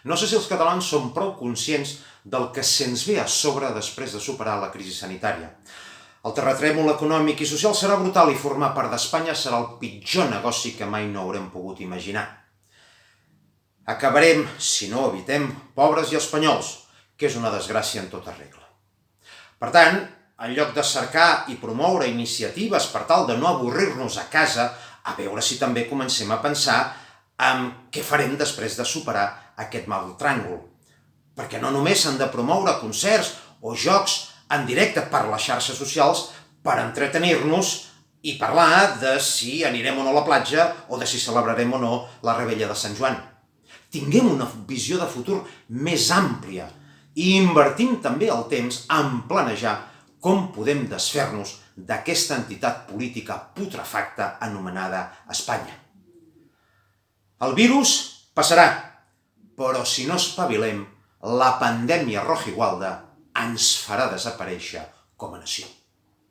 No sé si els catalans som prou conscients del que se'ns ve a sobre després de superar la crisi sanitària. El terratrèmol econòmic i social serà brutal i formar part d'Espanya serà el pitjor negoci que mai no haurem pogut imaginar. Acabarem, si no ho evitem, pobres i espanyols, que és una desgràcia en tota regla. Per tant, en lloc de cercar i promoure iniciatives per tal de no avorrir-nos a casa, a veure si també comencem a pensar en què farem després de superar aquest mal tràngol. Perquè no només s'han de promoure concerts o jocs en directe per les xarxes socials per entretenir-nos i parlar de si anirem o no a la platja o de si celebrarem o no la Revetlla de Sant Joan. Tinguem una visió de futur més àmplia i invertim també el temps en planejar com podem desfer-nos d'aquesta entitat política putrefacta anomenada Espanya. El virus passarà, però si no espavilem, la pandèmia rojigualda ens farà desaparèixer com a nació.